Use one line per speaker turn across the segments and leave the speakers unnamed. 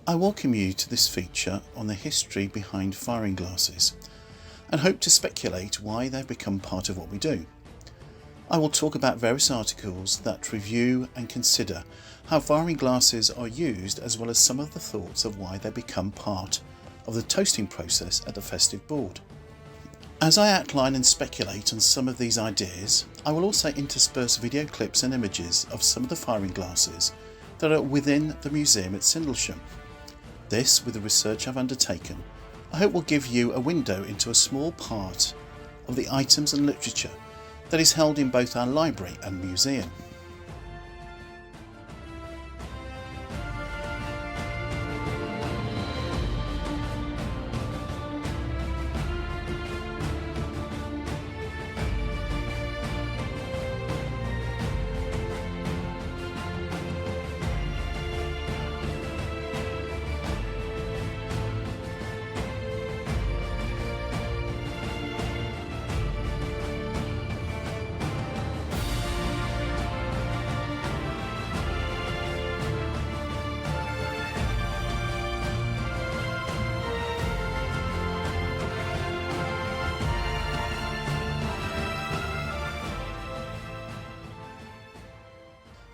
I welcome you to this feature on the history behind firing glasses and hope to speculate why they've become part of what we do. I will talk about various articles that review and consider how firing glasses are used, as well as some of the thoughts of why they become part of the toasting process at the Festive Board. As I outline and speculate on some of these ideas, I will also intersperse video clips and images of some of the firing glasses that are within the museum at Sindlesham. This, with the research I've undertaken, I hope will give you a window into a small part of the items and literature that is held in both our library and museum.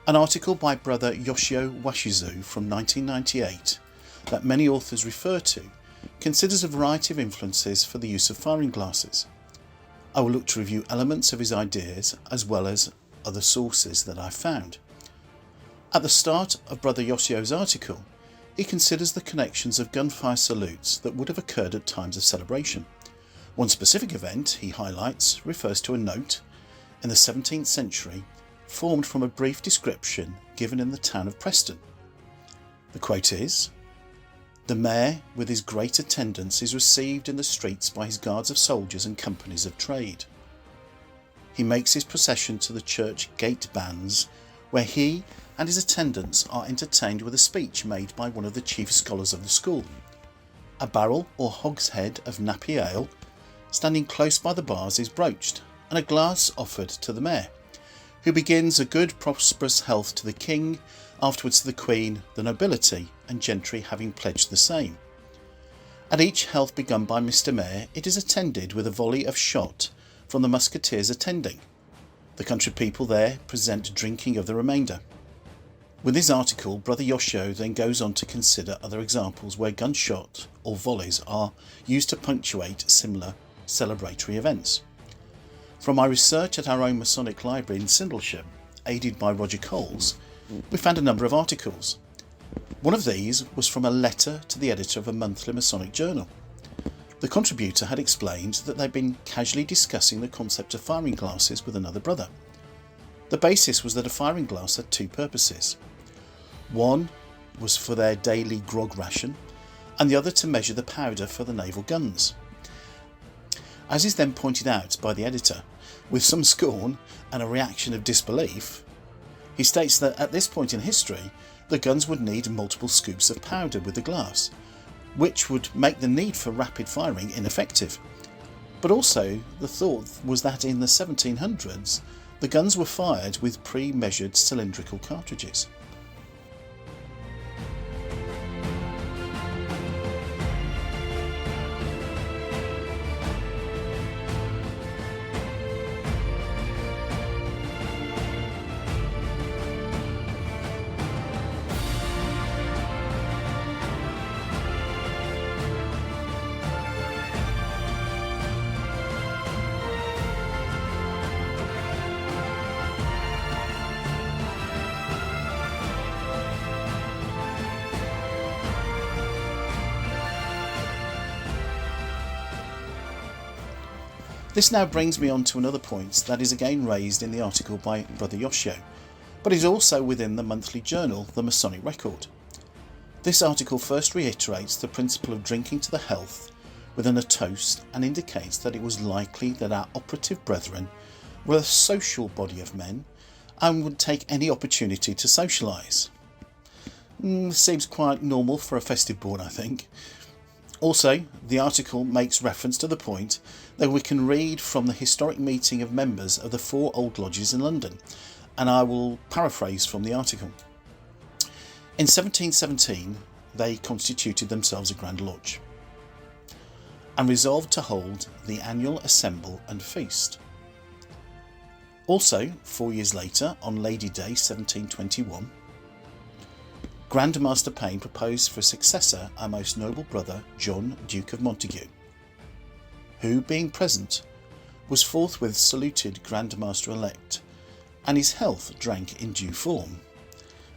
An article by Brother Yoshio Washizu from 1998 that many authors refer to considers a variety of influences for the use of firing glasses. I will look to review elements of his ideas as well as other sources that I've found. At the start of Brother Yoshio's article, he considers the connections of gunfire salutes that would have occurred at times of celebration. One specific event he highlights refers to a note in the 17th century formed from a brief description given in the town of Preston. The quote is, "The mayor with his great attendance is received in the streets by his guards of soldiers and companies of trade. He makes his procession to the church gate bands, where he and his attendants are entertained with a speech made by one of the chief scholars of the school. A barrel or hogshead of nappy ale standing close by the bars is broached, and a glass offered to the mayor, who begins a good prosperous health to the king, afterwards to the queen, the nobility and gentry having pledged the same. At each health begun by Mr. Mayor, it is attended with a volley of shot from the musketeers attending. The country people there present drinking of the remainder." With his article, Brother Yoshio then goes on to consider other examples where gunshot or volleys are used to punctuate similar celebratory events. From my research at our own Masonic library in Sindlesham, aided by Roger Coles, we found a number of articles. One of these was from a letter to the editor of a monthly Masonic journal. The contributor had explained that they'd been casually discussing the concept of firing glasses with another brother. The basis was that a firing glass had two purposes. One was for their daily grog ration, and the other to measure the powder for the naval guns. As is then pointed out by the editor, with some scorn and a reaction of disbelief, he states that at this point in history, the guns would need multiple scoops of powder with the glass, which would make the need for rapid firing ineffective. But also, the thought was that in the 1700s, the guns were fired with pre-measured cylindrical cartridges. This now brings me on to another point that is again raised in the article by Brother Yoshio, but is also within the monthly journal, the Masonic Record. This article first reiterates the principle of drinking to the health within a toast and indicates that it was likely that our operative brethren were a social body of men and would take any opportunity to socialise. Seems quite normal for a festive board, I think. Also, the article makes reference to the point that we can read from the historic meeting of members of the 4 old lodges in London, and I will paraphrase from the article. In 1717, they constituted themselves a Grand Lodge and resolved to hold the annual assemble and feast. Also, 4 years later, on Lady Day 1721, Grand Master Payne proposed for a successor our most noble brother John, Duke of Montague, who, being present, was forthwith saluted Grand Master-elect, and his health drank in due form.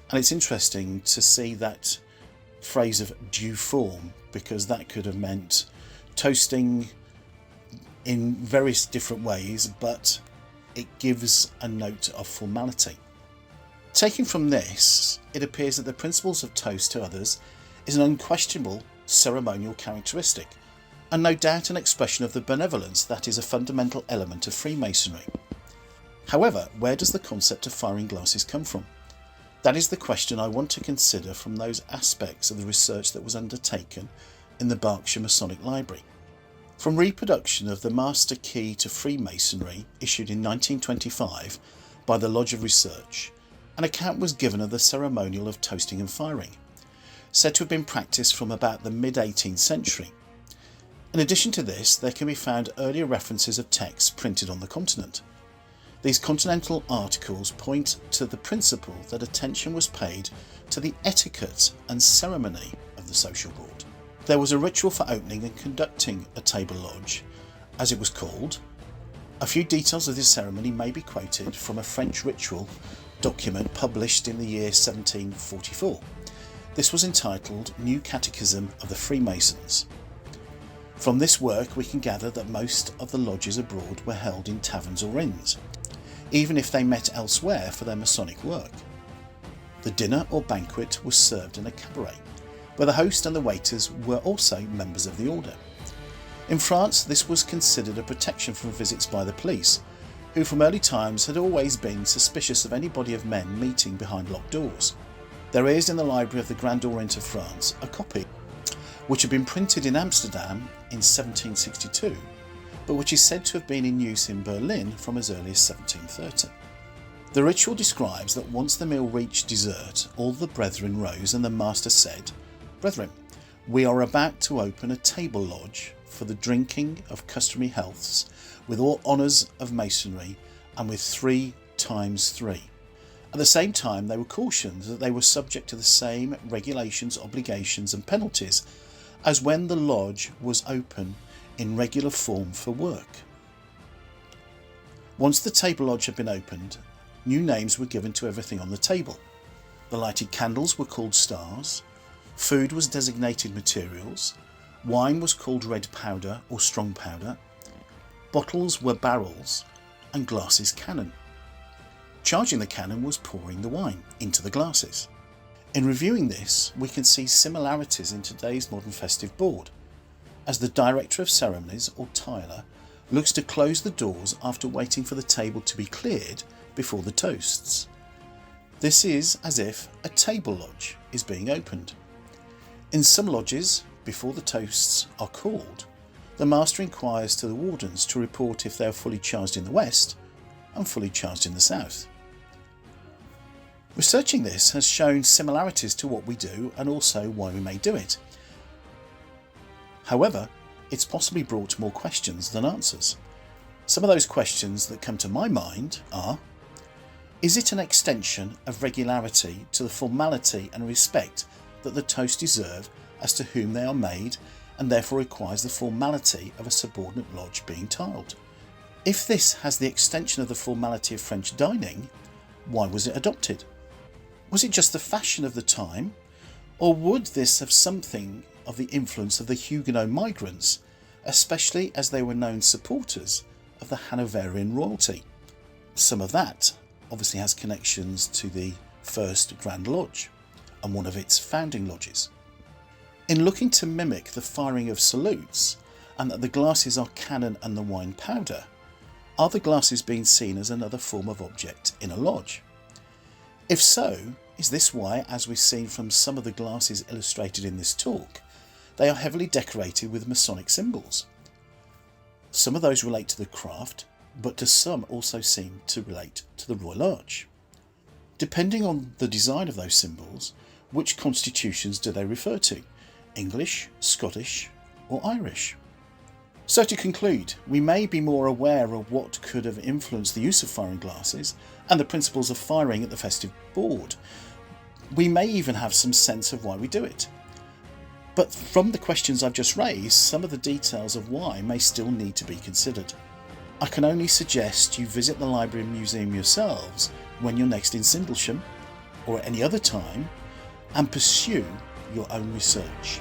And it's interesting to see that phrase of due form, because that could have meant toasting in various different ways, but it gives a note of formality. Taken from this, it appears that the principles of toast to others is an unquestionable ceremonial characteristic, and no doubt an expression of the benevolence that is a fundamental element of Freemasonry. However, where does the concept of firing glasses come from? That is the question I want to consider from those aspects of the research that was undertaken in the Berkshire Masonic Library. From reproduction of the Master Key to Freemasonry, issued in 1925 by the Lodge of Research, an account was given of the ceremonial of toasting and firing, said to have been practised from about the mid-18th century. In addition to this, there can be found earlier references of texts printed on the continent. These continental articles point to the principle that attention was paid to the etiquette and ceremony of the social board. There was a ritual for opening and conducting a table lodge, as it was called. A few details of this ceremony may be quoted from a French ritual document published in the year 1744. This was entitled New Catechism of the Freemasons. From this work we can gather that most of the lodges abroad were held in taverns or inns, even if they met elsewhere for their Masonic work. The dinner or banquet was served in a cabaret, where the host and the waiters were also members of the order. In France, this was considered a protection from visits by the police, who from early times had always been suspicious of any body of men meeting behind locked doors. There is in the library of the Grand Orient of France a copy which had been printed in Amsterdam in 1762, but which is said to have been in use in Berlin from as early as 1730. The ritual describes that once the meal reached dessert, all the brethren rose and the master said, "Brethren, we are about to open a table lodge for the drinking of customary healths with all honours of masonry and with 3 times 3. At the same time, they were cautioned that they were subject to the same regulations, obligations and penalties as when the lodge was open in regular form for work. Once the table lodge had been opened, new names were given to everything on the table. The lighted candles were called stars, food was designated materials, wine was called red powder or strong powder, bottles were barrels, and glasses cannon. Charging the cannon was pouring the wine into the glasses. In reviewing this, we can see similarities in today's modern festive board, as the Director of Ceremonies, or Tiler, looks to close the doors after waiting for the table to be cleared before the toasts. This is as if a table lodge is being opened. In some lodges, before the toasts are called, the master inquires to the wardens to report if they are fully charged in the west and fully charged in the south. Researching this has shown similarities to what we do and also why we may do it. However, it's possibly brought more questions than answers. Some of those questions that come to my mind are: is it an extension of regularity to the formality and respect that the toasts deserve as to whom they are made, and therefore requires the formality of a subordinate lodge being tiled? If this has the extension of the formality of French dining, why was it adopted? Was it just the fashion of the time, or would this have something of the influence of the Huguenot migrants, especially as they were known supporters of the Hanoverian royalty? Some of that obviously has connections to the first Grand Lodge and one of its founding lodges. In looking to mimic the firing of salutes, and that the glasses are cannon and the wine powder, are the glasses being seen as another form of object in a lodge? If so, is this why, as we've seen from some of the glasses illustrated in this talk, they are heavily decorated with Masonic symbols? Some of those relate to the craft, but to some also seem to relate to the Royal Arch. Depending on the design of those symbols, which constitutions do they refer to? English, Scottish, or Irish? So to conclude, we may be more aware of what could have influenced the use of firing glasses and the principles of firing at the festive board. We may even have some sense of why we do it. But from the questions I've just raised, some of the details of why may still need to be considered. I can only suggest you visit the library and museum yourselves when you're next in Sindlesham or at any other time and pursue your own research.